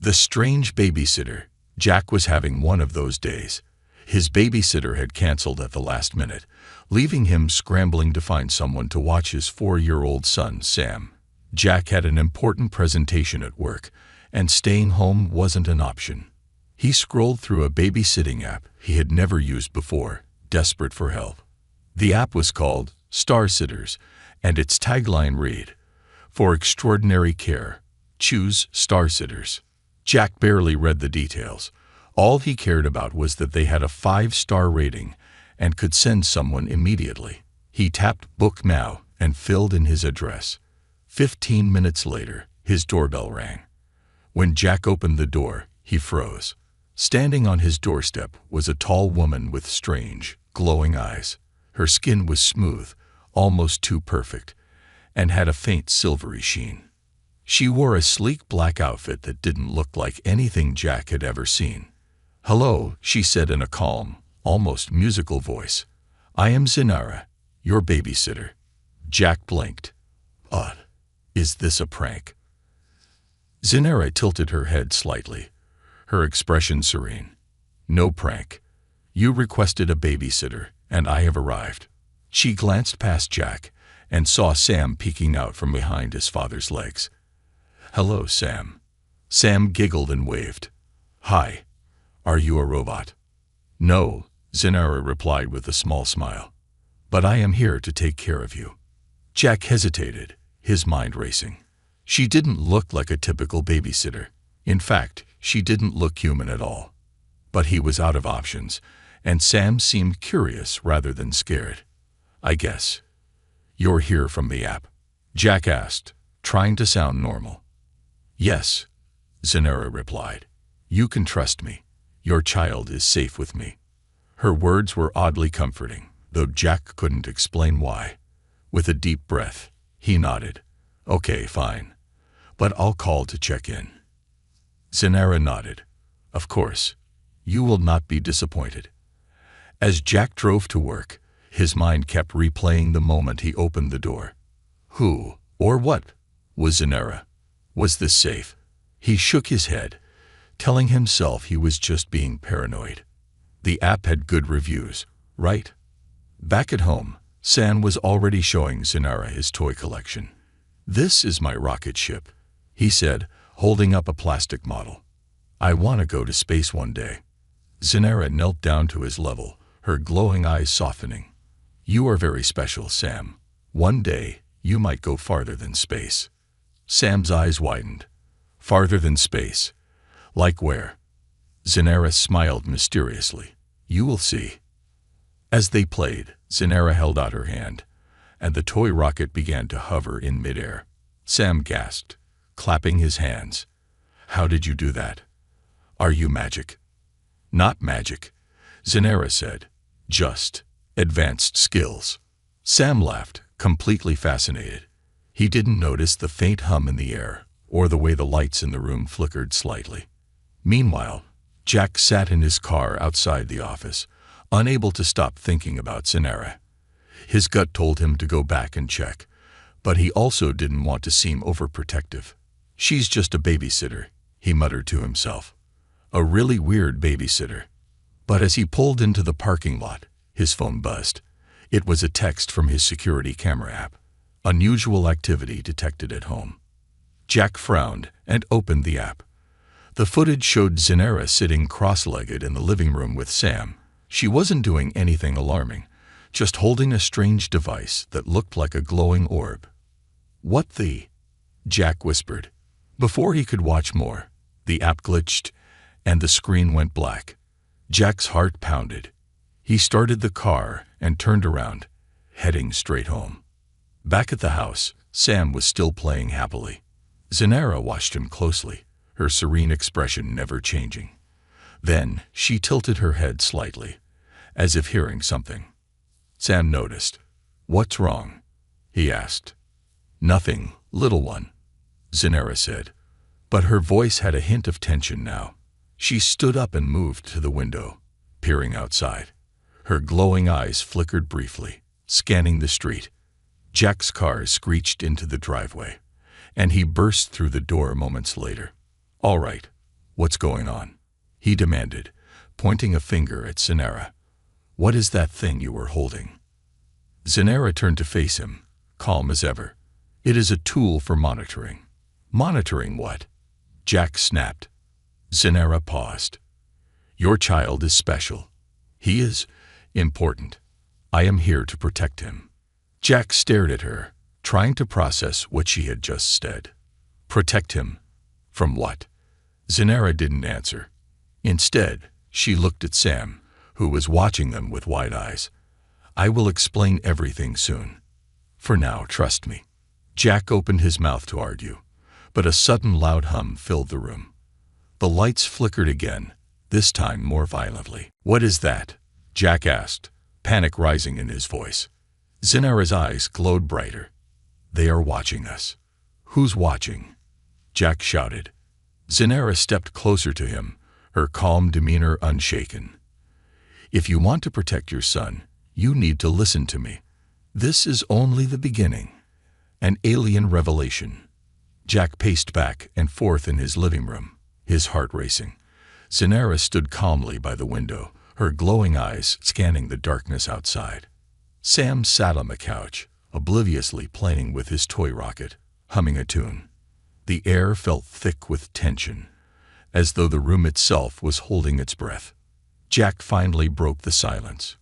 The strange babysitter. Jack was having one of those days. His babysitter had canceled at the last minute, leaving him scrambling to find someone to watch his 4-year-old son, Sam. Jack had an important presentation at work, and staying home wasn't an option. He scrolled through a babysitting app he had never used before, desperate for help. The app was called Star Sitters, and its tagline read, "For extraordinary care, choose Star Sitters." Jack barely read the details. All he cared about was that they had a 5-star rating and could send someone immediately. He tapped Book Now and filled in his address. 15 minutes later, his doorbell rang. When Jack opened the door, he froze. Standing on his doorstep was a tall woman with strange, glowing eyes. Her skin was smooth, almost too perfect, and had a faint silvery sheen. She wore a sleek black outfit that didn't look like anything Jack had ever seen. "Hello," she said in a calm, almost musical voice. "I am Zinara, your babysitter." Jack blinked. "Odd. Is this a prank?" Zinara tilted her head slightly, her expression serene. "No prank. You requested a babysitter, and I have arrived." She glanced past Jack and saw Sam peeking out from behind his father's legs. "Hello, Sam." Sam giggled and waved. "Hi. Are you a robot?" "No," Zinara replied with a small smile. "But I am here to take care of you." Jack hesitated, his mind racing. She didn't look like a typical babysitter. In fact, she didn't look human at all. But he was out of options, and Sam seemed curious rather than scared. "I guess you're here from the app?" Jack asked, trying to sound normal. "Yes," Zinara replied. "You can trust me. Your child is safe with me." Her words were oddly comforting, though Jack couldn't explain why. With a deep breath, he nodded. "Okay, fine. But I'll call to check in." Zinara nodded. "Of course. You will not be disappointed." As Jack drove to work, his mind kept replaying the moment he opened the door. Who, or what, was Zinara? Was this safe? He shook his head, telling himself he was just being paranoid. The app had good reviews, right? Back at home, Sam was already showing Zinara his toy collection. "This is my rocket ship," he said, holding up a plastic model. "I want to go to space one day." Zinara knelt down to his level, her glowing eyes softening. "You are very special, Sam. One day, you might go farther than space." Sam's eyes widened. "Farther than space? Like where?" Zinara smiled mysteriously. "You will see." As they played, Zinara held out her hand, and the toy rocket began to hover in midair. Sam gasped, clapping his hands. "How did you do that? Are you magic?" "Not magic," Zinara said. "Just advanced skills." Sam laughed, completely fascinated. He didn't notice the faint hum in the air or the way the lights in the room flickered slightly. Meanwhile, Jack sat in his car outside the office, unable to stop thinking about Zinara. His gut told him to go back and check, but he also didn't want to seem overprotective. "She's just a babysitter," he muttered to himself. "A really weird babysitter." But as he pulled into the parking lot, his phone buzzed. It was a text from his security camera app. Unusual activity detected at home. Jack frowned and opened the app. The footage showed Zinara sitting cross-legged in the living room with Sam. She wasn't doing anything alarming, just holding a strange device that looked like a glowing orb. "What the?" Jack whispered. Before he could watch more, the app glitched, and the screen went black. Jack's heart pounded. He started the car and turned around, heading straight home. Back at the house, Sam was still playing happily. Zinara watched him closely, her serene expression never changing. Then she tilted her head slightly, as if hearing something. Sam noticed. "What's wrong?" he asked. "Nothing, little one," Zinara said, but her voice had a hint of tension now. She stood up and moved to the window, peering outside. Her glowing eyes flickered briefly, scanning the street. Jack's car screeched into the driveway, and he burst through the door moments later. "All right, What's going on? He demanded, pointing a finger at Zenara. What is that thing you were holding? Zenara turned to face him, calm as ever. It is a tool for monitoring. Monitoring what? Jack snapped. Zenara paused. Your child is special. He is important. I am here to protect him. Jack stared at her, trying to process what she had just said. Protect him? From what? Zenara didn't answer. Instead, she looked at Sam, who was watching them with wide eyes. I will explain everything soon. For now, trust me. Jack opened his mouth to argue, but a sudden loud hum filled the room. The lights flickered again, this time more violently. What is that? Jack asked, panic rising in his voice. Zenara's eyes glowed brighter. They are watching us. Who's watching? Jack shouted. Zenara stepped closer to him, her calm demeanor unshaken. If you want to protect your son, you need to listen to me. This is only the beginning. An alien revelation. Jack paced back and forth in his living room, his heart racing. Zenara stood calmly by the window, her glowing eyes scanning the darkness outside. Sam sat on the couch, obliviously playing with his toy rocket, humming a tune. The air felt thick with tension, as though the room itself was holding its breath. Jack finally broke the silence.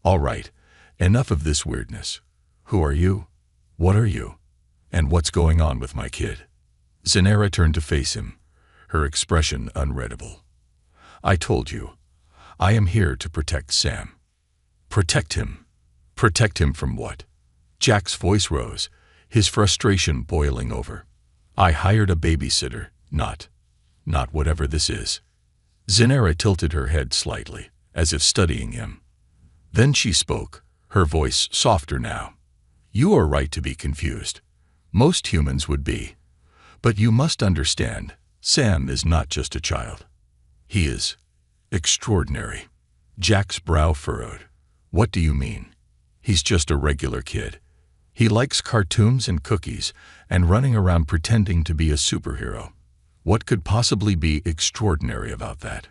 All right, enough of this weirdness. Who are you? What are you? And what's going on with my kid? Zenara turned to face him, her expression unreadable. I told you, I am here to protect Sam. Protect him. Protect him from what? Jack's voice rose, his frustration boiling over. I hired a babysitter, not whatever this is. Zenara tilted her head slightly, as if studying him. Then she spoke, her voice softer now. You are right to be confused. Most humans would be. But you must understand, Sam is not just a child. He is extraordinary. Jack's brow furrowed. What do you mean? He's just a regular kid. He likes cartoons and cookies and running around pretending to be a superhero. What could possibly be extraordinary about that?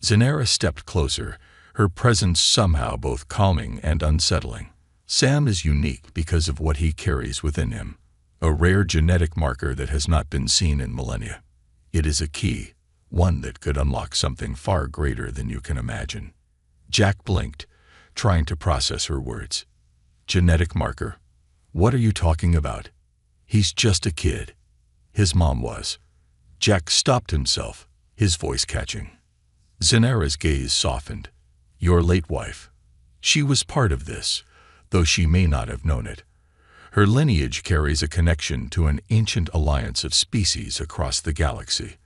Zenara stepped closer, her presence somehow both calming and unsettling. Sam is unique because of what he carries within him, a rare genetic marker that has not been seen in millennia. It is a key, one that could unlock something far greater than you can imagine. Jack blinked, trying to process her words. Genetic marker? What are you talking about? He's just a kid. His mom was. Jack stopped himself, his voice catching. Zenara's gaze softened. Your late wife. She was part of this, though she may not have known it. Her lineage carries a connection to an ancient alliance of species across the galaxy.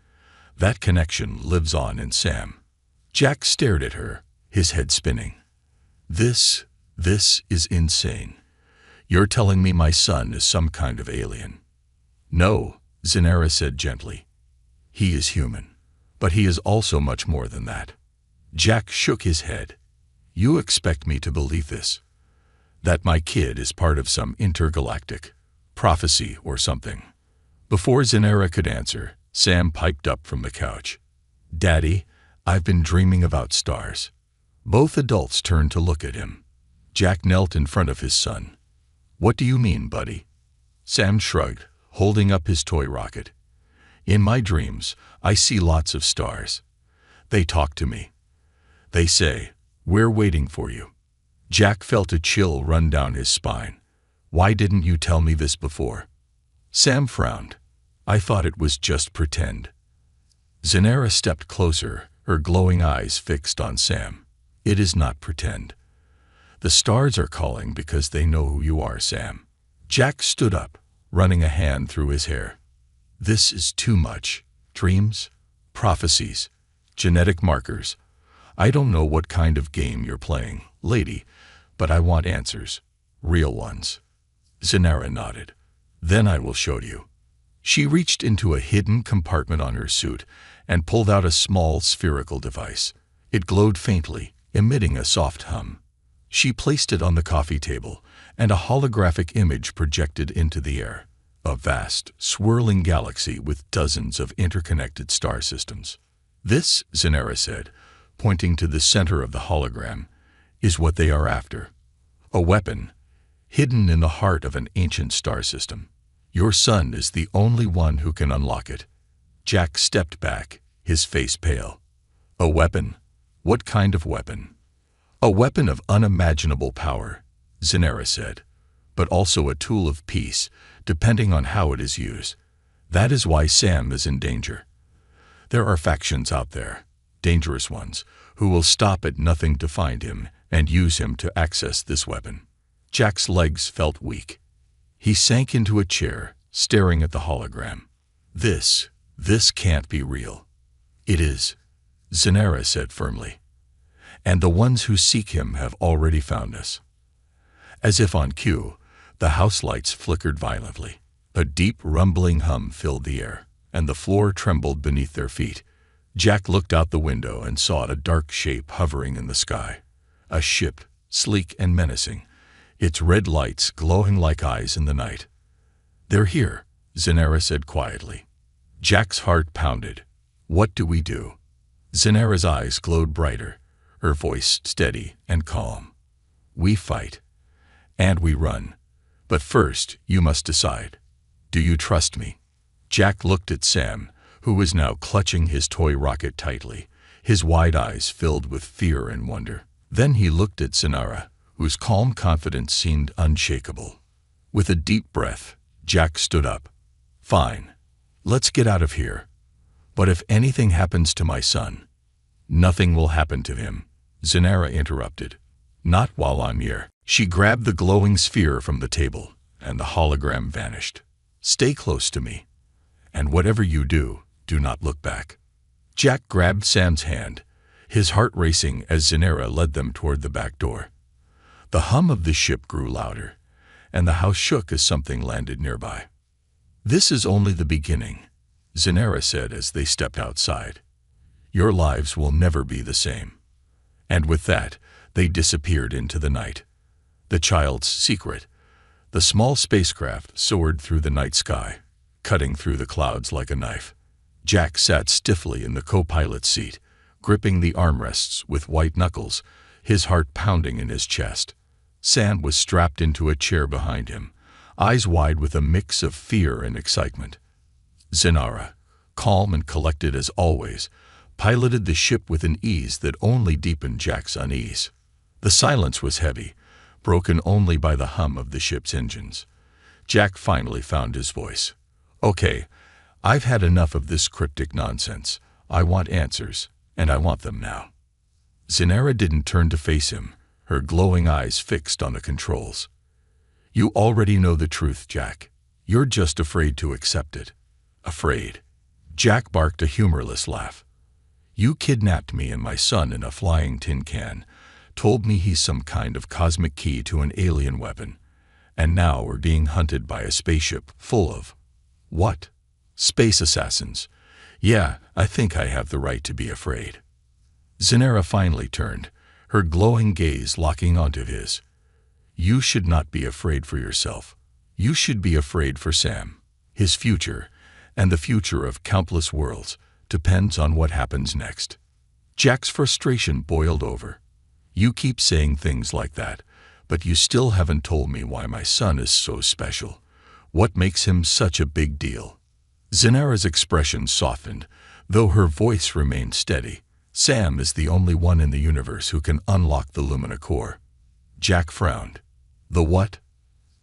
That connection lives on in Sam. Jack stared at her, his head spinning. This is insane. You're telling me my son is some kind of alien? No, Zenara said gently. He is human, but he is also much more than that. Jack shook his head. You expect me to believe this? That my kid is part of some intergalactic prophecy or something? Before Zenara could answer, Sam piped up from the couch. Daddy, I've been dreaming about stars. Both adults turned to look at him. Jack knelt in front of his son. What do you mean, buddy? Sam shrugged, holding up his toy rocket. In my dreams, I see lots of stars. They talk to me. They say, we're waiting for you. Jack felt a chill run down his spine. Why didn't you tell me this before? Sam frowned. I thought it was just pretend. Zenara stepped closer, her glowing eyes fixed on Sam. It is not pretend. The stars are calling because they know who you are, Sam. Jack stood up, running a hand through his hair. This is too much. Dreams, prophecies, genetic markers. I don't know what kind of game you're playing, lady, but I want answers. Real ones. Zenara nodded. Then I will show you. She reached into a hidden compartment on her suit and pulled out a small spherical device. It glowed faintly, emitting a soft hum. She placed it on the coffee table, and a holographic image projected into the air. a vast, swirling galaxy with dozens of interconnected star systems. This, Zanera said, pointing to the center of the hologram, is what they are after. A weapon, hidden in the heart of an ancient star system. Your son is the only one who can unlock it. Jack stepped back, his face pale. A weapon? What kind of weapon? A weapon of unimaginable power, Zanera said, but also a tool of peace, depending on how it is used. That is why Sam is in danger. There are factions out there, dangerous ones, who will stop at nothing to find him and use him to access this weapon. Jack's legs felt weak. He sank into a chair, staring at the hologram. This can't be real. It is, Zanera said firmly. And the ones who seek him have already found us. As if on cue, the house lights flickered violently. A deep rumbling hum filled the air, and the floor trembled beneath their feet. Jack looked out the window and saw a dark shape hovering in the sky. A ship, sleek and menacing, its red lights glowing like eyes in the night. They're here, Zanera said quietly. Jack's heart pounded. What do we do? Zanera's eyes glowed brighter, her voice steady and calm. We fight. And we run. But first, you must decide. Do you trust me? Jack looked at Sam, who was now clutching his toy rocket tightly, his wide eyes filled with fear and wonder. Then he looked at Zanera, whose calm confidence seemed unshakable. With a deep breath, Jack stood up. Fine. Let's get out of here. But if anything happens to my son, nothing will happen to him, Zanera interrupted. Not while I'm here. She grabbed the glowing sphere from the table, and the hologram vanished. Stay close to me. And whatever you do, do not look back. Jack grabbed Sam's hand, his heart racing as Zanera led them toward the back door. The hum of the ship grew louder, and the house shook as something landed nearby. This is only the beginning, Zanera said as they stepped outside. Your lives will never be the same. And with that, they disappeared into the night. The child's secret. The small spacecraft soared through the night sky, cutting through the clouds like a knife. Jack sat stiffly in the co-pilot's seat, gripping the armrests with white knuckles, his heart pounding in his chest. Sam was strapped into a chair behind him, eyes wide with a mix of fear and excitement. Zanera, calm and collected as always, piloted the ship with an ease that only deepened Jack's unease. The silence was heavy, broken only by the hum of the ship's engines. Jack finally found his voice. Okay, I've had enough of this cryptic nonsense. I want answers, and I want them now. Zanera didn't turn to face him, her glowing eyes fixed on the controls. You already know the truth, Jack. You're just afraid to accept it. Afraid. Jack barked a humorless laugh. You kidnapped me and my son in a flying tin can, told me he's some kind of cosmic key to an alien weapon, and now we're being hunted by a spaceship full of… what? Space assassins. Yeah, I think I have the right to be afraid. Zanera finally turned, her glowing gaze locking onto his. You should not be afraid for yourself. You should be afraid for Sam. His future, and the future of countless worlds, depends on what happens next. Jack's frustration boiled over. You keep saying things like that, but you still haven't told me why my son is so special. What makes him such a big deal? Zanera's expression softened, though her voice remained steady. Sam is the only one in the universe who can unlock the Lumina core. Jack frowned. The what?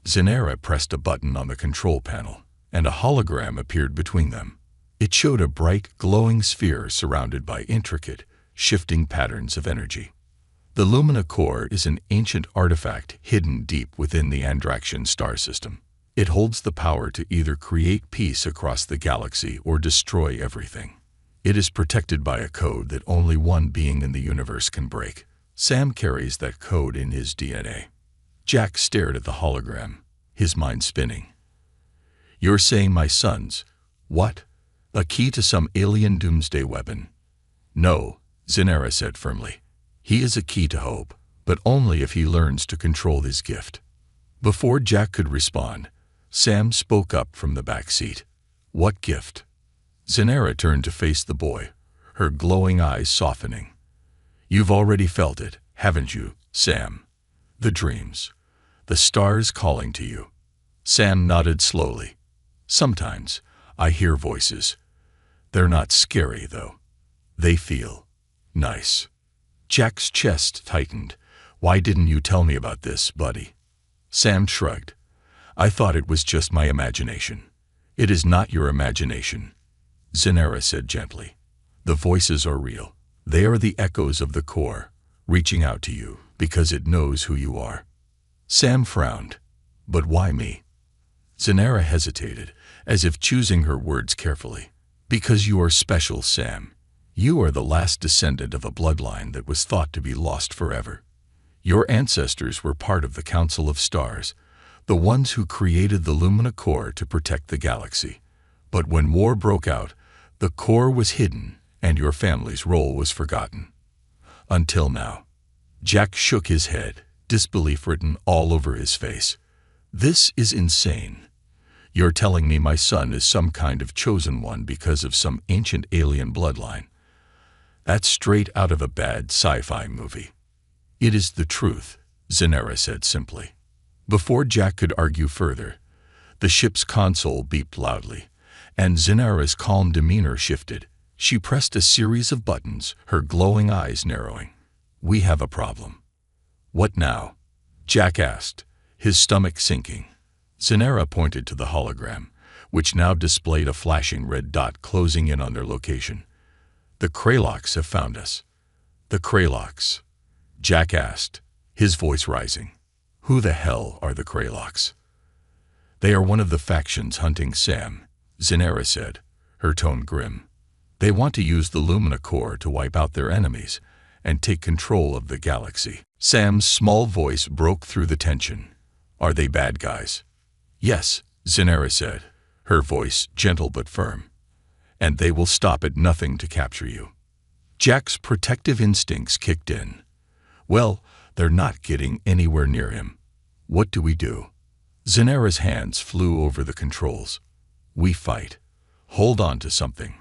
Zanera pressed a button on the control panel, and a hologram appeared between them. It showed a bright, glowing sphere surrounded by intricate, shifting patterns of energy. The Lumina core is an ancient artifact hidden deep within the Andraxian star system. It holds the power to either create peace across the galaxy or destroy everything. It is protected by a code that only one being in the universe can break. Sam carries that code in his DNA. Jack stared at the hologram, his mind spinning. You're saying my son's… what? A key to some alien doomsday weapon? No, Zanera said firmly. He is a key to hope, but only if he learns to control his gift. Before Jack could respond, Sam spoke up from the back seat. What gift? Zenara turned to face the boy, her glowing eyes softening. You've already felt it, haven't you, Sam? The dreams. The stars calling to you. Sam nodded slowly. Sometimes I hear voices. They're not scary, though. They feel nice. Jack's chest tightened. Why didn't you tell me about this, buddy? Sam shrugged. I thought it was just my imagination. It is not your imagination, Zenara said gently. The voices are real. They are the echoes of the core, reaching out to you because it knows who you are. Sam frowned. But why me? Zenara hesitated, as if choosing her words carefully. Because you are special, Sam. You are the last descendant of a bloodline that was thought to be lost forever. Your ancestors were part of the Council of Stars, the ones who created the Lumina Core to protect the galaxy. But when war broke out, the core was hidden and your family's role was forgotten. Until now. Jack shook his head, disbelief written all over his face. This is insane. You're telling me my son is some kind of chosen one because of some ancient alien bloodline. That's straight out of a bad sci-fi movie. It is the truth, Zenara said simply. Before Jack could argue further, the ship's console beeped loudly, and Zenara's calm demeanor shifted. She pressed a series of buttons, her glowing eyes narrowing. We have a problem. What now? Jack asked, his stomach sinking. Zenara pointed to the hologram, which now displayed a flashing red dot closing in on their location. The Kraloks have found us. The Kraloks? Jack asked, his voice rising. Who the hell are the Kraloks? They are one of the factions hunting Sam, Zenara said, her tone grim. They want to use the Lumina Core to wipe out their enemies and take control of the galaxy. Sam's small voice broke through the tension. Are they bad guys? Yes, Zenara said, her voice gentle but firm. And they will stop at nothing to capture you. Jack's protective instincts kicked in. Well, they're not getting anywhere near him. What do we do? Zenara's hands flew over the controls. We fight. Hold on to something.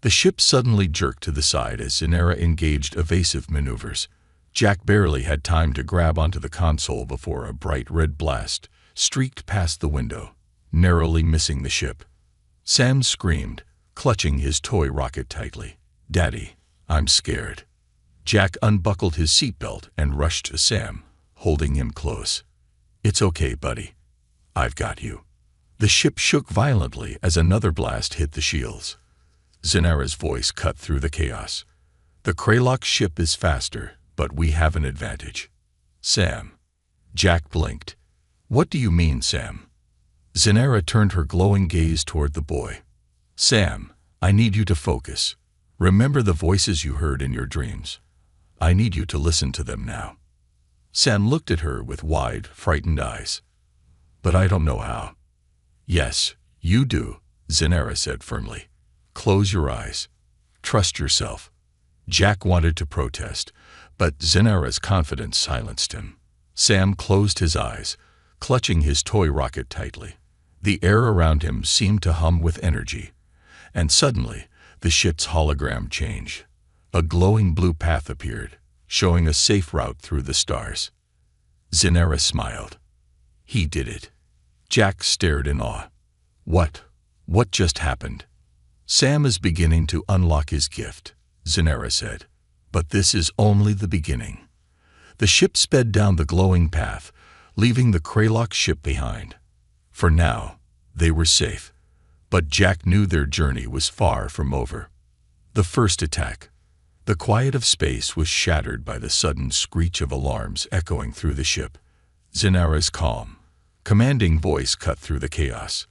The ship suddenly jerked to the side as Zenara engaged evasive maneuvers. Jack barely had time to grab onto the console before a bright red blast streaked past the window, narrowly missing the ship. Sam screamed, clutching his toy rocket tightly. Daddy, I'm scared. Jack unbuckled his seatbelt and rushed to Sam, holding him close. It's okay, buddy. I've got you. The ship shook violently as another blast hit the shields. Zenara's voice cut through the chaos. The Kralok ship is faster, but we have an advantage. Sam. Jack blinked. What do you mean, Sam? Zenara turned her glowing gaze toward the boy. Sam, I need you to focus. Remember the voices you heard in your dreams. I need you to listen to them now. Sam looked at her with wide, frightened eyes. But I don't know how. Yes, you do, Zenara said firmly. Close your eyes. Trust yourself. Jack wanted to protest, but Zenara's confidence silenced him. Sam closed his eyes, clutching his toy rocket tightly. The air around him seemed to hum with energy, and suddenly the ship's hologram changed. A glowing blue path appeared, showing a safe route through the stars. Zenara smiled. He did it. Jack stared in awe. What just happened? Sam is beginning to unlock his gift, Zenara said. But this is only the beginning. The ship sped down the glowing path, leaving the Kralok ship behind. For now, they were safe. But Jack knew their journey was far from over. The first attack. The quiet of space was shattered by the sudden screech of alarms echoing through the ship. Zenara's calm, commanding voice cut through the chaos.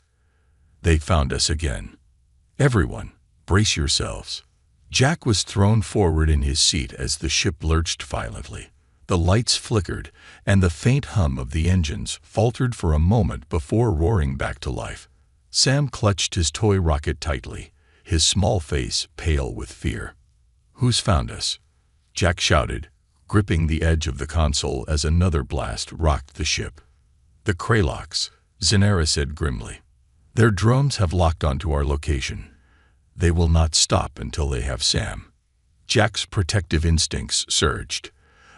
They found us again. Everyone, brace yourselves. Jack was thrown forward in his seat as the ship lurched violently. The lights flickered, and the faint hum of the engines faltered for a moment before roaring back to life. Sam clutched his toy rocket tightly, his small face pale with fear. Who's found us? Jack shouted, gripping the edge of the console as another blast rocked the ship. The Kraloks, Zenara said grimly. Their drones have locked onto our location. They will not stop until they have Sam. Jack's protective instincts surged.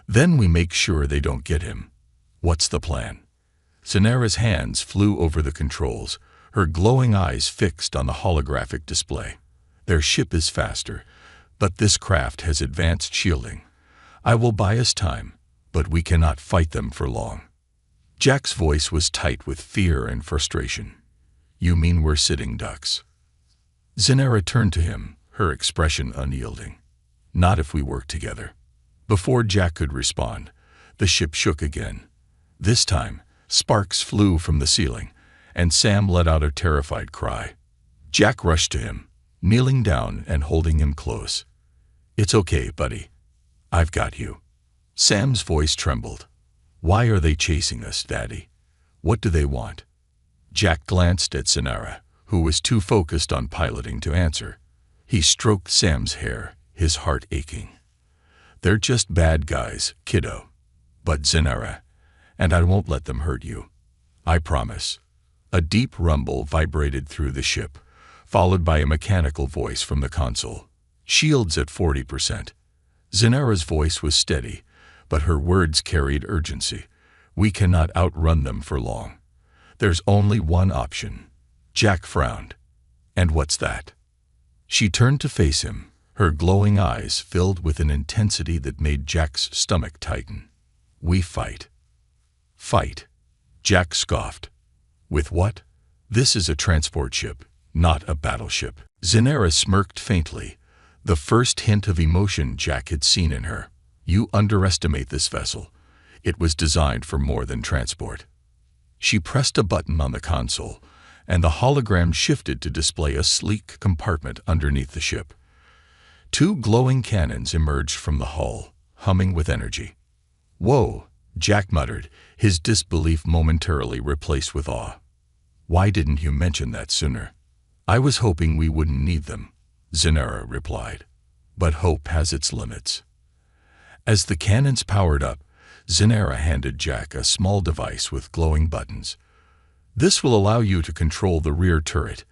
Then we make sure they don't get him. What's the plan? Zenara's hands flew over the controls, her glowing eyes fixed on the holographic display. Their ship is faster, but this craft has advanced shielding. I will buy us time, but we cannot fight them for long. Jack's voice was tight with fear and frustration. You mean we're sitting ducks? Zenara turned to him, her expression unyielding. Not if we work together. Before Jack could respond, the ship shook again. This time, sparks flew from the ceiling, and Sam let out a terrified cry. Jack rushed to him, kneeling down and holding him close. It's okay, buddy. I've got you. Sam's voice trembled. Why are they chasing us, Daddy? What do they want? Jack glanced at Zenara, who was too focused on piloting to answer. He stroked Sam's hair, his heart aching. They're just bad guys, kiddo. But Zenara, and I won't let them hurt you. I promise. A deep rumble vibrated through the ship, followed by a mechanical voice from the console. Shields at 40%. Zenara's voice was steady, but her words carried urgency. We cannot outrun them for long. There's only one option. Jack frowned. And what's that? She turned to face him, her glowing eyes filled with an intensity that made Jack's stomach tighten. We fight. Fight. Jack scoffed. With what? This is a transport ship, not a battleship. Zenara smirked faintly, the first hint of emotion Jack had seen in her. You underestimate this vessel. It was designed for more than transport. She pressed a button on the console, and the hologram shifted to display a sleek compartment underneath the ship. Two glowing cannons emerged from the hull, humming with energy. Whoa, Jack muttered, his disbelief momentarily replaced with awe. Why didn't you mention that sooner? I was hoping we wouldn't need them, Zenara replied. But hope has its limits. As the cannons powered up, Zenara handed Jack a small device with glowing buttons. This will allow you to control the rear turret.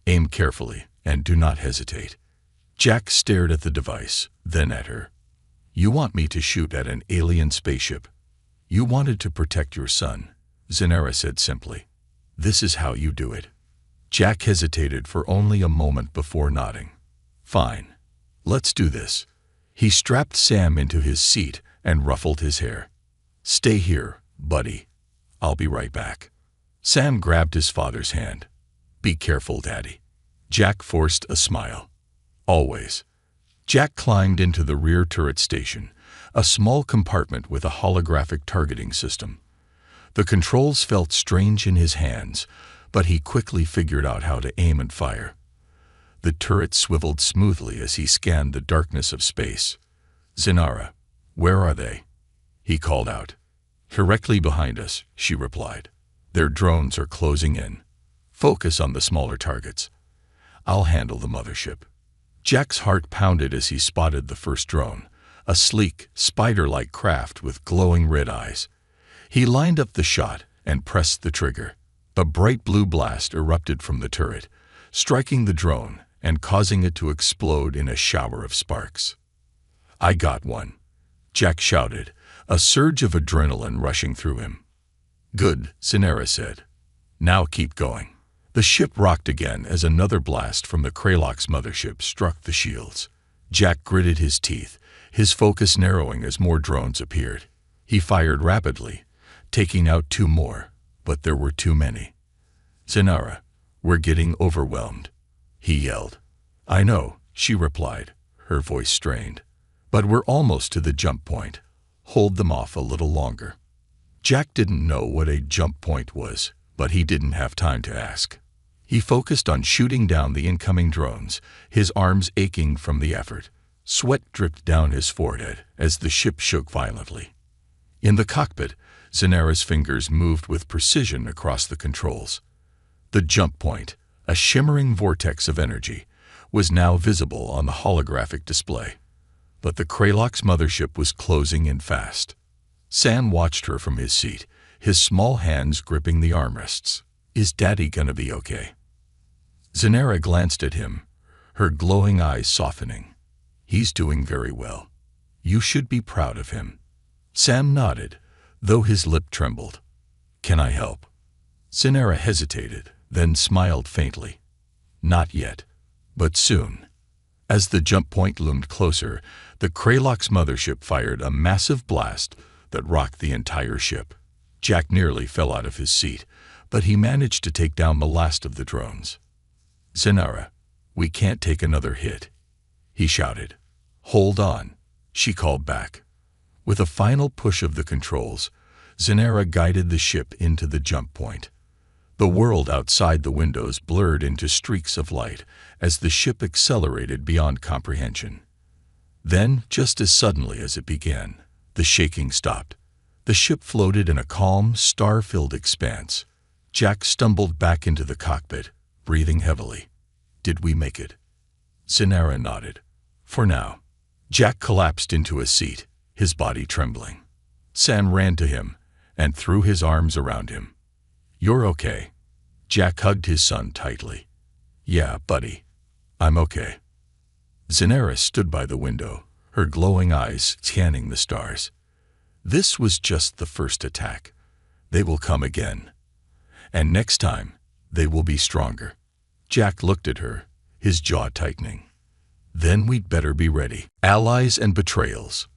Aim carefully and do not hesitate. Jack stared at the device, then at her. You want me to shoot at an alien spaceship? You wanted to protect your son, Zenara said simply. This is how you do it. Jack hesitated for only a moment before nodding. Fine. Let's do this. He strapped Sam into his seat and ruffled his hair. Stay here, buddy. I'll be right back. Sam grabbed his father's hand. Be careful, Daddy. Jack forced a smile. Always. Jack climbed into the rear turret station, a small compartment with a holographic targeting system. The controls felt strange in his hands, but he quickly figured out how to aim and fire. The turret swiveled smoothly as he scanned the darkness of space. Zenara, where are they? He called out. Directly behind us, she replied. Their drones are closing in. Focus on the smaller targets. I'll handle the mothership. Jack's heart pounded as he spotted the first drone, a sleek, spider-like craft with glowing red eyes. He lined up the shot and pressed the trigger. A bright blue blast erupted from the turret, striking the drone and causing it to explode in a shower of sparks. I got one, Jack shouted, a surge of adrenaline rushing through him. Good, Zenara said. Now keep going. The ship rocked again as another blast from the Kralox mothership struck the shields. Jack gritted his teeth, his focus narrowing as more drones appeared. He fired rapidly, taking out two more, but there were too many. Zenara, we're getting overwhelmed, he yelled. I know, she replied, her voice strained. But we're almost to the jump point. Hold them off a little longer. Jack didn't know what a jump point was, but he didn't have time to ask. He focused on shooting down the incoming drones, his arms aching from the effort. Sweat dripped down his forehead as the ship shook violently. In the cockpit, Zenara's fingers moved with precision across the controls. The jump point, a shimmering vortex of energy, was now visible on the holographic display. But the Kralox mothership was closing in fast. Sam watched her from his seat, his small hands gripping the armrests. Is Daddy gonna be okay? Zanera glanced at him, her glowing eyes softening. He's doing very well. You should be proud of him. Sam nodded, though his lip trembled. Can I help? Zanera hesitated, then smiled faintly. Not yet, but soon. As the jump point loomed closer, the Kralox mothership fired a massive blast that rocked the entire ship. Jack nearly fell out of his seat, but he managed to take down the last of the drones. Zanera, we can't take another hit, he shouted. Hold on, she called back. With a final push of the controls, Zanera guided the ship into the jump point. The world outside the windows blurred into streaks of light as the ship accelerated beyond comprehension. Then, just as suddenly as it began, the shaking stopped. The ship floated in a calm, star-filled expanse. Jack stumbled back into the cockpit, breathing heavily. Did we make it? Zanera nodded. For now. Jack collapsed into a seat, his body trembling. Sam ran to him and threw his arms around him. You're okay. Jack hugged his son tightly. Yeah, buddy. I'm okay. Zanera stood by the window, her glowing eyes scanning the stars. This was just the first attack. They will come again. And next time, they will be stronger. Jack looked at her, his jaw tightening. Then we'd better be ready. Allies and betrayals.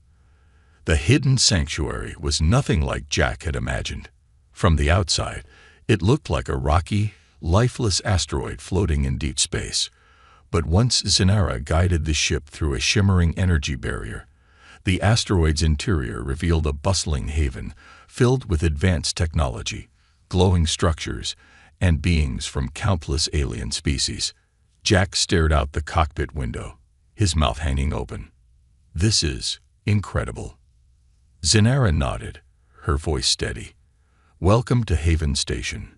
The hidden sanctuary was nothing like Jack had imagined. From the outside, it looked like a rocky, lifeless asteroid floating in deep space. But once Zanera guided the ship through a shimmering energy barrier, the asteroid's interior revealed a bustling haven filled with advanced technology, glowing structures, and beings from countless alien species. Jack stared out the cockpit window, his mouth hanging open. This is incredible. Zanera nodded, her voice steady. Welcome to Haven Station.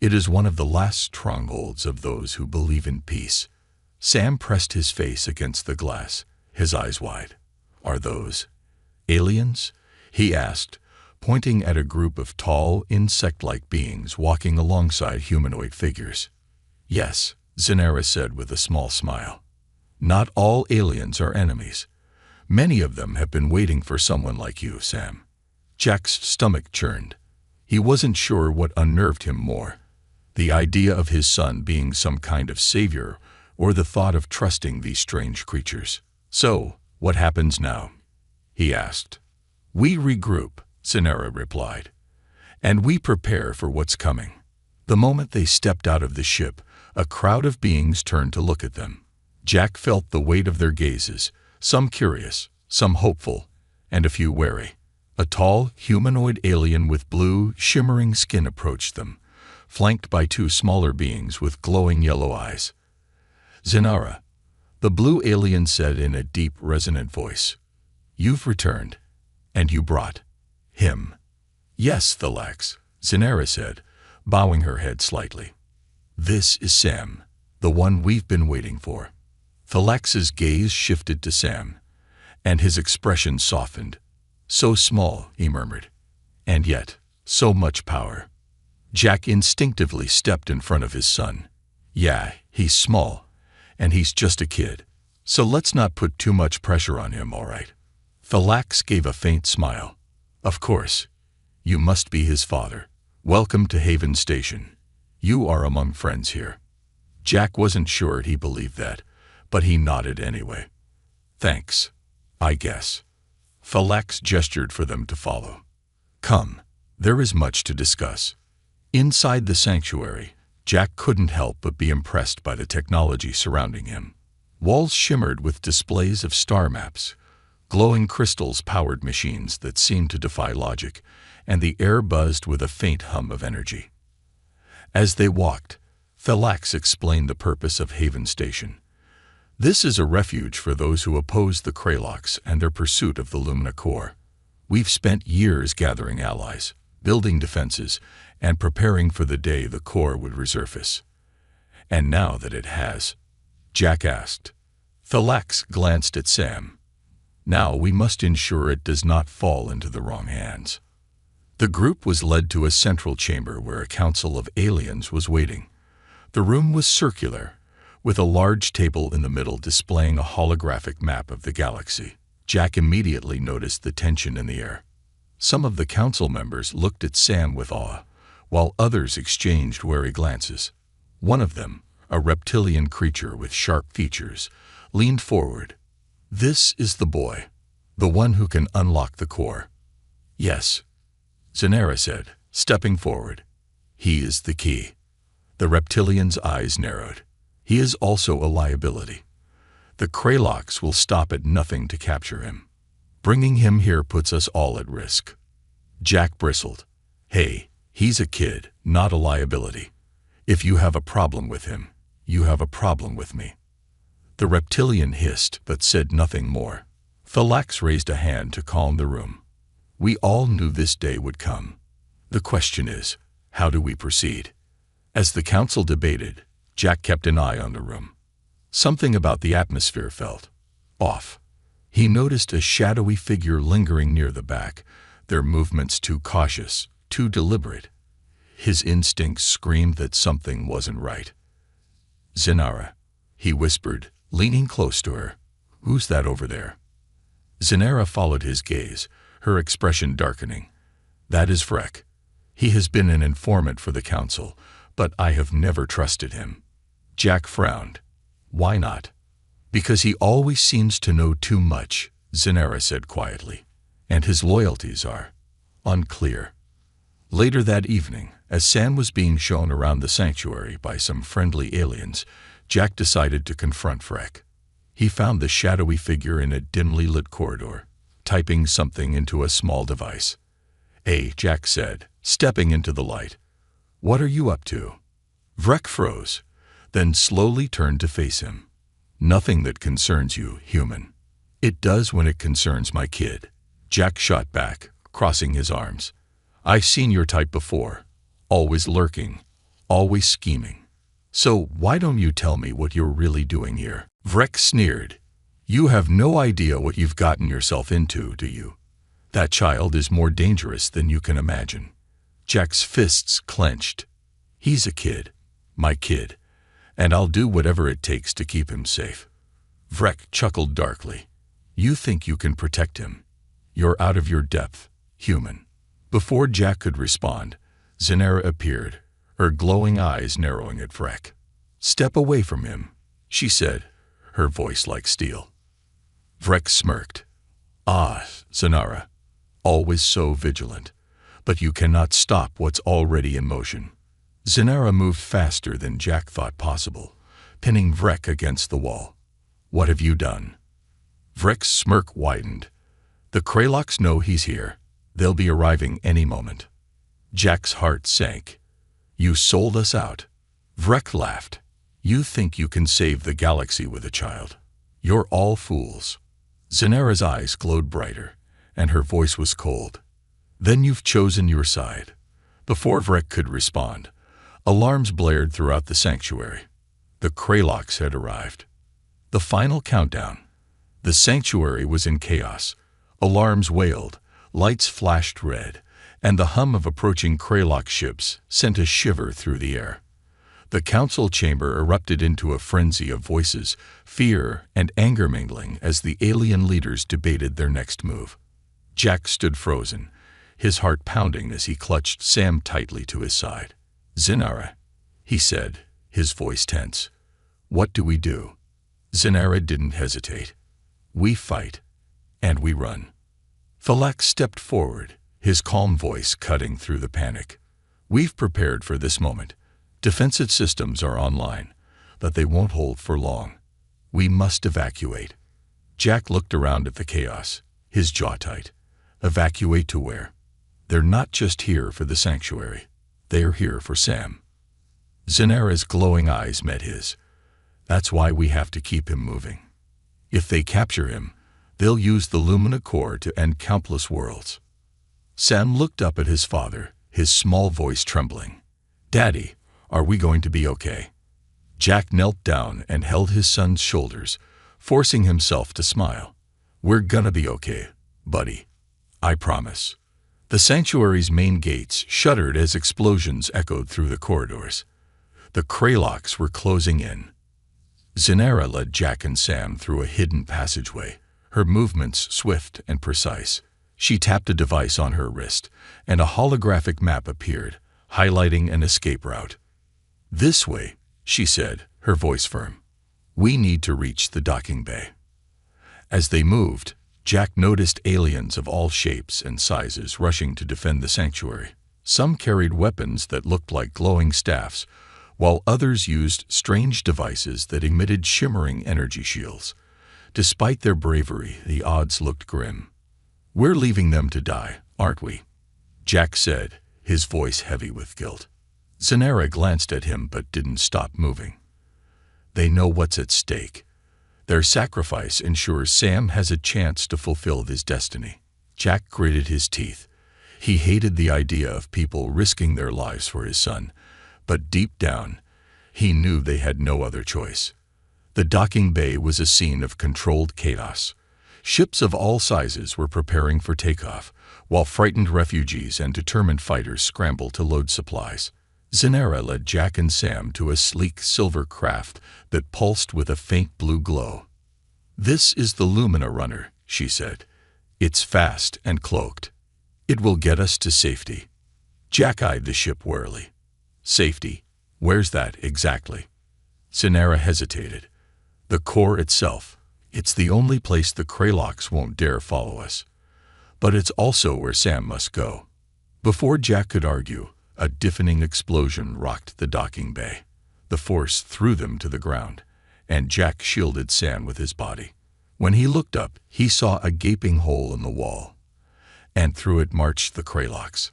It is one of the last strongholds of those who believe in peace. Sam pressed his face against the glass, his eyes wide. Are those aliens? He asked, pointing at a group of tall, insect-like beings walking alongside humanoid figures. Yes, Zanera said with a small smile. Not all aliens are enemies. Many of them have been waiting for someone like you, Sam. Jack's stomach churned. He wasn't sure what unnerved him more, the idea of his son being some kind of savior or the thought of trusting these strange creatures. So, what happens now? He asked. We regroup, Zanera replied, and we prepare for what's coming. The moment they stepped out of the ship, a crowd of beings turned to look at them. Jack felt the weight of their gazes, some curious, some hopeful, and a few wary. A tall, humanoid alien with blue, shimmering skin approached them, flanked by two smaller beings with glowing yellow eyes. Zanera, the blue alien said in a deep, resonant voice. You've returned, and you brought him. Yes, Thalax, Zanera said, bowing her head slightly. This is Sam, the one we've been waiting for. Thalax's gaze shifted to Sam, and his expression softened. So small, he murmured, and yet so much power. Jack instinctively stepped in front of his son. Yeah, he's small, and he's just a kid, so let's not put too much pressure on him, all right? Thalax gave a faint smile. Of course, you must be his father. Welcome to Haven Station. You are among friends here. Jack wasn't sure he believed that, but he nodded anyway. Thanks, I guess. Thalax gestured for them to follow. Come, there is much to discuss. Inside the sanctuary, Jack couldn't help but be impressed by the technology surrounding him. Walls shimmered with displays of star maps, glowing crystals powered machines that seemed to defy logic, and the air buzzed with a faint hum of energy. As they walked, Thalax explained the purpose of Haven Station. This is a refuge for those who oppose the Kralox and their pursuit of the Lumina core. We've spent years gathering allies, building defenses, and preparing for the day the core would resurface. And now that it has, Jack asked. Thalax glanced at Sam. Now we must ensure it does not fall into the wrong hands. The group was led to a central chamber where a council of aliens was waiting. The room was circular, with a large table in the middle displaying a holographic map of the galaxy. Jack immediately noticed the tension in the air. Some of the council members looked at Sam with awe, while others exchanged wary glances. One of them, a reptilian creature with sharp features, leaned forward. "This is the boy, the one who can unlock the core." "Yes," Zanera said, stepping forward. "He is the key." The reptilian's eyes narrowed. "He is also a liability. The Kraloks will stop at nothing to capture him. Bringing him here puts us all at risk." Jack bristled. "Hey, he's a kid, not a liability. If you have a problem with him, you have a problem with me." The reptilian hissed but said nothing more. Thalax raised a hand to calm the room. "We all knew this day would come. The question is, how do we proceed?" As the council debated, Jack kept an eye on the room. Something about the atmosphere felt off. He noticed a shadowy figure lingering near the back, their movements too cautious, too deliberate. His instincts screamed that something wasn't right. "Zanara," he whispered, leaning close to her. "Who's that over there?" Zanara followed his gaze, her expression darkening. "That is Vrek. He has been an informant for the council, but I have never trusted him." Jack frowned. "Why not?" "Because he always seems to know too much," Zanera said quietly, "and his loyalties are unclear." Later that evening, as Sam was being shown around the sanctuary by some friendly aliens, Jack decided to confront Vrek. He found the shadowy figure in a dimly lit corridor, typing something into a small device. "Hey," Jack said, stepping into the light. "What are you up to?" Vrek froze, then slowly turned to face him. "Nothing that concerns you, human." "It does when it concerns my kid," Jack shot back, crossing his arms. "I've seen your type before, always lurking, always scheming. So why don't you tell me what you're really doing here?" Vrek sneered. "You have no idea what you've gotten yourself into, do you? That child is more dangerous than you can imagine." Jack's fists clenched. "He's a kid, my kid, and I'll do whatever it takes to keep him safe." Vrek chuckled darkly. "You think you can protect him? You're out of your depth, human." Before Jack could respond, Zanera appeared, her glowing eyes narrowing at Vrek. "Step away from him," she said, her voice like steel. Vrek smirked. "Ah, Zanera, always so vigilant, but you cannot stop what's already in motion." Zanera moved faster than Jack thought possible, pinning Vrek against the wall. "What have you done?" Vrek's smirk widened. "The Kraloks know he's here. They'll be arriving any moment." Jack's heart sank. "You sold us out." Vrek laughed. "You think you can save the galaxy with a child? You're all fools." Zanera's eyes glowed brighter, and her voice was cold. "Then you've chosen your side." Before Vrek could respond, alarms blared throughout the sanctuary. The Kraloks had arrived. The final countdown. The sanctuary was in chaos. Alarms wailed, lights flashed red, and the hum of approaching Kralok ships sent a shiver through the air. The council chamber erupted into a frenzy of voices, fear and anger mingling as the alien leaders debated their next move. Jack stood frozen, his heart pounding as he clutched Sam tightly to his side. "Zanara," he said, his voice tense. "What do we do?" Zanara didn't hesitate. "We fight, and we run." Thalax stepped forward, his calm voice cutting through the panic. "We've prepared for this moment. Defensive systems are online, but they won't hold for long. We must evacuate." Jack looked around at the chaos, his jaw tight. "Evacuate to where?" "They're not just here for the sanctuary. They're here for Sam." Zanera's glowing eyes met his. "That's why we have to keep him moving. If they capture him, they'll use the Lumina Core to end countless worlds." Sam looked up at his father, his small voice trembling. "Daddy, are we going to be okay?" Jack knelt down and held his son's shoulders, forcing himself to smile. "We're gonna be okay, buddy. I promise. The sanctuary's main gates shuddered as explosions echoed through the corridors. The Kraylocks were closing in. Zenara led Jack and Sam through a hidden passageway, her movements swift and precise. She tapped a device on her wrist, and a holographic map appeared, highlighting an escape route. "This way," she said, her voice firm. "We need to reach the docking bay." As they moved, Jack noticed aliens of all shapes and sizes rushing to defend the sanctuary. Some carried weapons that looked like glowing staffs, while others used strange devices that emitted shimmering energy shields. Despite their bravery, the odds looked grim. "We're leaving them to die, aren't we?" Jack said, his voice heavy with guilt. Zenara glanced at him but didn't stop moving. "They know what's at stake. Their sacrifice ensures Sam has a chance to fulfill his destiny." Jack gritted his teeth. He hated the idea of people risking their lives for his son, but deep down, he knew they had no other choice. The docking bay was a scene of controlled chaos. Ships of all sizes were preparing for takeoff, while frightened refugees and determined fighters scrambled to load supplies. Zenara led Jack and Sam to a sleek silver craft that pulsed with a faint blue glow. "This is the Lumina Runner," she said. "It's fast and cloaked. It will get us to safety." Jack eyed the ship warily. "Safety? Where's that exactly?" Zenara hesitated. "The core itself. It's the only place the Kraylocks won't dare follow us. But it's also where Sam must go." Before Jack could argue, a deafening explosion rocked the docking bay. The force threw them to the ground, and Jack shielded Sam with his body. When he looked up, he saw a gaping hole in the wall, and through it marched the Kraylocks.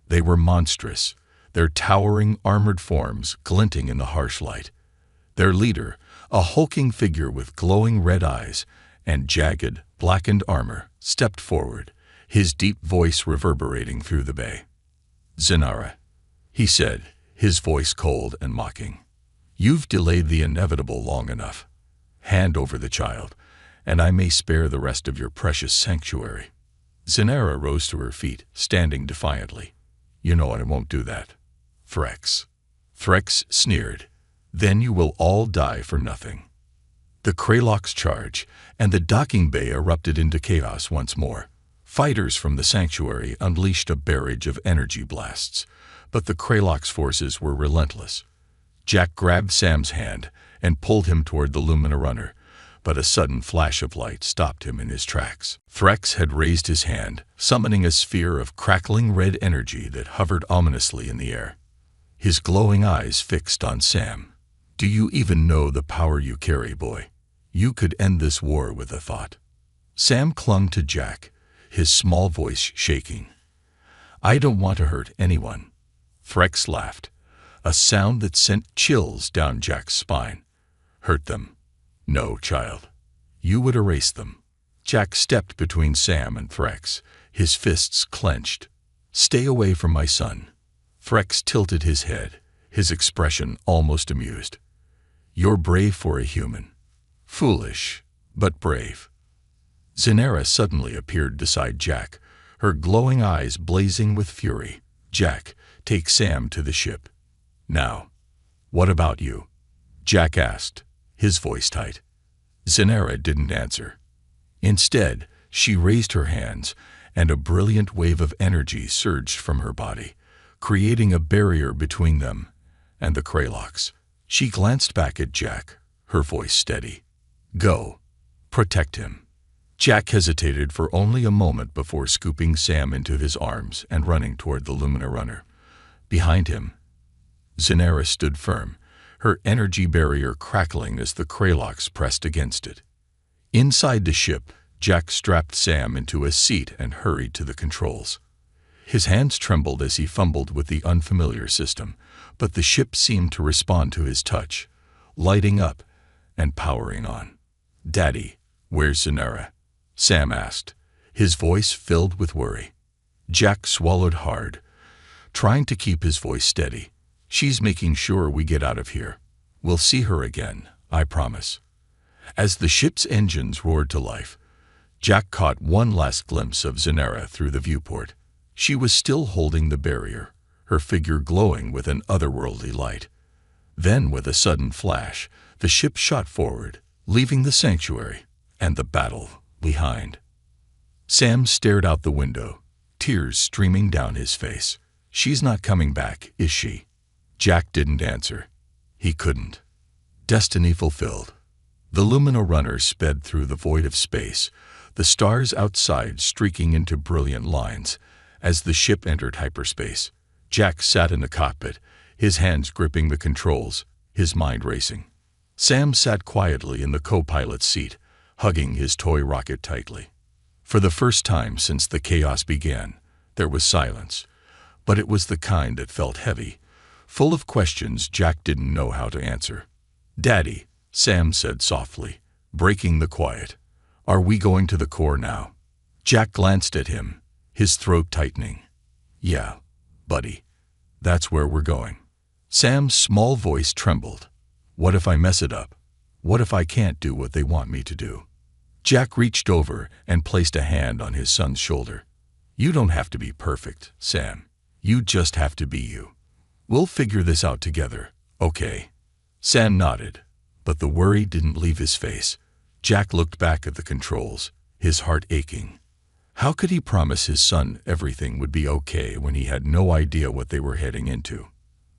They were monstrous, their towering armored forms glinting in the harsh light. Their leader, a hulking figure with glowing red eyes and jagged, blackened armor, stepped forward, his deep voice reverberating through the bay. "Zenara," he said, his voice cold and mocking. "You've delayed the inevitable long enough. Hand over the child, and I may spare the rest of your precious sanctuary." Zenara rose to her feet, standing defiantly. "You know I won't do that." "Threx." Threx sneered. "Then you will all die for nothing." The Kraylocks charged, and the docking bay erupted into chaos once more. Fighters from the sanctuary unleashed a barrage of energy blasts, but the Kraylocks' forces were relentless. Jack grabbed Sam's hand and pulled him toward the Lumina Runner, but a sudden flash of light stopped him in his tracks. Threx had raised his hand, summoning a sphere of crackling red energy that hovered ominously in the air. His glowing eyes fixed on Sam. "Do you even know the power you carry, boy? You could end this war with a thought." Sam clung to Jack, his small voice shaking. "I don't want to hurt anyone." Threx laughed, a sound that sent chills down Jack's spine. "Hurt them? No, child. You would erase them." Jack stepped between Sam and Threx, his fists clenched. "Stay away from my son." Threx tilted his head, his expression almost amused. "You're brave for a human. Foolish, but brave." Zenara suddenly appeared beside Jack, her glowing eyes blazing with fury. "Jack, take Sam to the ship." "Now, what about you?" Jack asked, his voice tight. Zenara didn't answer. Instead, she raised her hands, and a brilliant wave of energy surged from her body, creating a barrier between them and the Kraylocks. She glanced back at Jack, her voice steady. "Go. Protect him." Jack hesitated for only a moment before scooping Sam into his arms and running toward the Lumina Runner. Behind him, Zenara stood firm, her energy barrier crackling as the Kraylocks pressed against it. Inside the ship, Jack strapped Sam into a seat and hurried to the controls. His hands trembled as he fumbled with the unfamiliar system, but the ship seemed to respond to his touch, lighting up and powering on. "Daddy, where's Zenara?" Sam asked, his voice filled with worry. Jack swallowed hard, trying to keep his voice steady. "She's making sure we get out of here. We'll see her again, I promise." As the ship's engines roared to life, Jack caught one last glimpse of Zenara through the viewport. She was still holding the barrier, her figure glowing with an otherworldly light. Then, with a sudden flash, the ship shot forward, leaving the sanctuary and the battle behind. Sam stared out the window, tears streaming down his face. "She's not coming back, is she?" Jack didn't answer. He couldn't. Destiny fulfilled. The Lumina runner sped through the void of space, the stars outside streaking into brilliant lines. As the ship entered hyperspace, Jack sat in the cockpit, his hands gripping the controls, his mind racing. Sam sat quietly in the co-pilot's seat, hugging his toy rocket tightly. For the first time since the chaos began, there was silence, but it was the kind that felt heavy, full of questions Jack didn't know how to answer. "Daddy," Sam said softly, breaking the quiet, "are we going to the core now?" Jack glanced at him, his throat tightening. "Yeah, buddy, that's where we're going." Sam's small voice trembled. "What if I mess it up? What if I can't do what they want me to do?" Jack reached over and placed a hand on his son's shoulder. "You don't have to be perfect, Sam. You just have to be you. We'll figure this out together, okay?" Sam nodded, but the worry didn't leave his face. Jack looked back at the controls, his heart aching. How could he promise his son everything would be okay when he had no idea what they were heading into?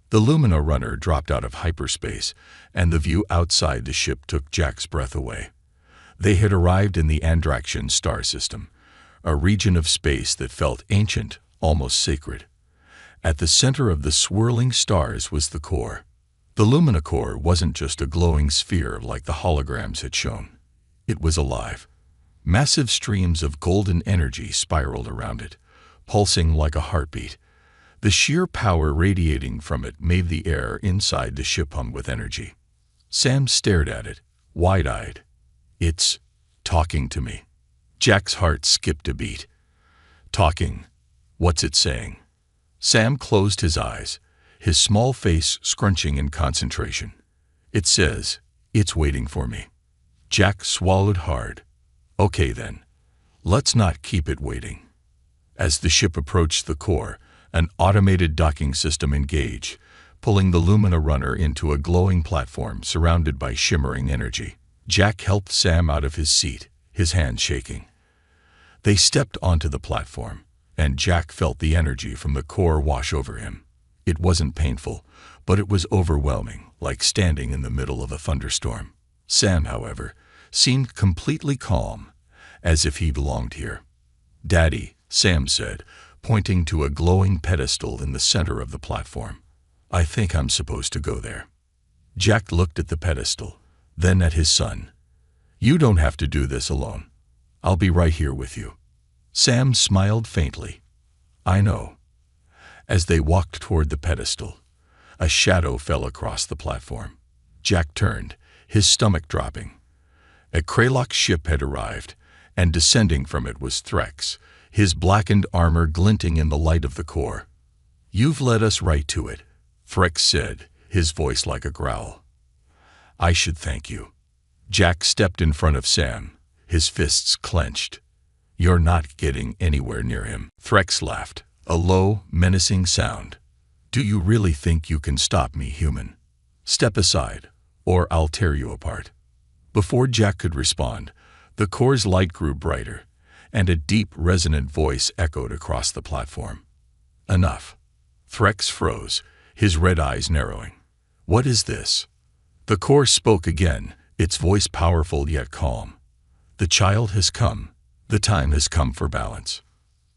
The Lumina runner dropped out of hyperspace, and the view outside the ship took Jack's breath away. They had arrived in the Andraxian star system, a region of space that felt ancient, almost sacred. At the center of the swirling stars was the core. The Lumina core wasn't just a glowing sphere like the holograms had shown. It was alive. Massive streams of golden energy spiraled around it, pulsing like a heartbeat. The sheer power radiating from it made the air inside the ship hum with energy. Sam stared at it, wide-eyed. "It's talking to me." Jack's heart skipped a beat. "Talking? What's it saying?" Sam closed his eyes, his small face scrunching in concentration. "It says, it's waiting for me." Jack swallowed hard. "Okay then, let's not keep it waiting." As the ship approached the core, an automated docking system engaged, pulling the Lumina runner into a glowing platform surrounded by shimmering energy. Jack helped Sam out of his seat, his hands shaking. They stepped onto the platform, and Jack felt the energy from the core wash over him. It wasn't painful, but it was overwhelming, like standing in the middle of a thunderstorm. Sam, however, seemed completely calm, as if he belonged here. "Daddy," Sam said, pointing to a glowing pedestal in the center of the platform. "I think I'm supposed to go there." Jack looked at the pedestal, then at his son. "You don't have to do this alone. I'll be right here with you." Sam smiled faintly. "I know." As they walked toward the pedestal, a shadow fell across the platform. Jack turned, his stomach dropping. A Kralok ship had arrived, and descending from it was Threx, his blackened armor glinting in the light of the core. "You've led us right to it," Threx said, his voice like a growl. "I should thank you." Jack stepped in front of Sam, his fists clenched. "You're not getting anywhere near him." Threx laughed, a low, menacing sound. "Do you really think you can stop me, human? Step aside, or I'll tear you apart." Before Jack could respond, the core's light grew brighter, and a deep, resonant voice echoed across the platform. "Enough." Threx froze, his red eyes narrowing. "What is this?" The core spoke again, its voice powerful yet calm. "The child has come. The time has come for balance."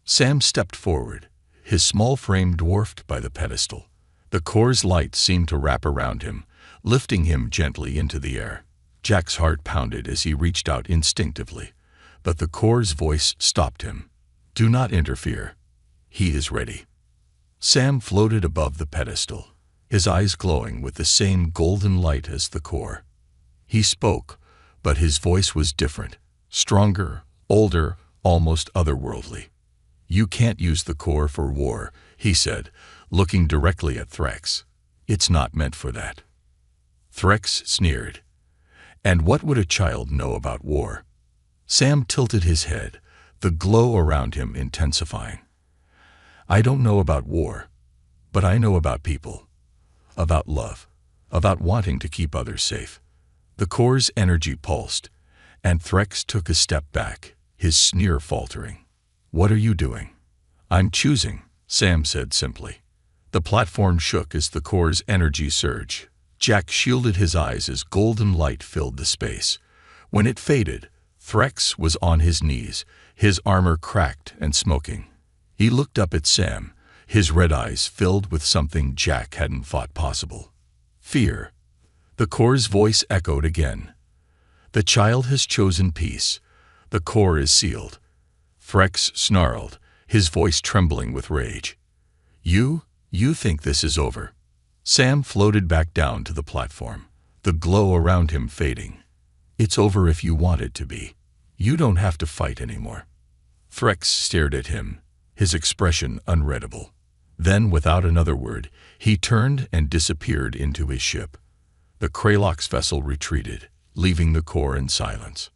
Sam stepped forward, his small frame dwarfed by the pedestal. The core's light seemed to wrap around him, lifting him gently into the air. Jack's heart pounded as he reached out instinctively, but the core's voice stopped him. "Do not interfere. He is ready." Sam floated above the pedestal, his eyes glowing with the same golden light as the core. He spoke, but his voice was different, stronger, older, almost otherworldly. "You can't use the core for war," he said, looking directly at Threx. "It's not meant for that." Threx sneered. "And what would a child know about war?" Sam tilted his head, the glow around him intensifying. I don't know about war, but I know about people, about love, about wanting to keep others safe. The core's energy pulsed, and Threx took a step back, his sneer faltering. What are you doing? I'm choosing, Sam said simply. The platform shook as the core's energy surged. Jack shielded his eyes as golden light filled the space. When it faded, Threx was on his knees, his armor cracked and smoking. He looked up at Sam, his red eyes filled with something Jack hadn't thought possible. Fear. The core's voice echoed again. The child has chosen peace. The core is sealed. Threx snarled, his voice trembling with rage. You think this is over? Sam floated back down to the platform, the glow around him fading. It's over if you want it to be. You don't have to fight anymore. Threx stared at him, his expression unreadable. Then, without another word, he turned and disappeared into his ship. The Kralox vessel retreated, leaving the core in silence.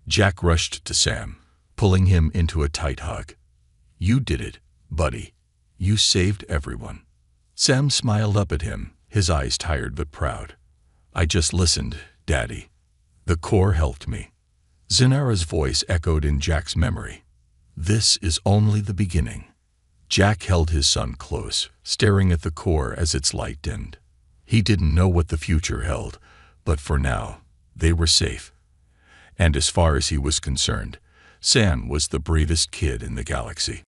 Jack rushed to Sam, pulling him into a tight hug. You did it, buddy. You saved everyone. Sam smiled up at him, his eyes tired but proud. I just listened, Daddy. The core helped me. Zinara's voice echoed in Jack's memory. This is only the beginning. Jack held his son close, staring at the core as its light dimmed. He didn't know what the future held, but for now, they were safe. And as far as he was concerned, Sam was the bravest kid in the galaxy.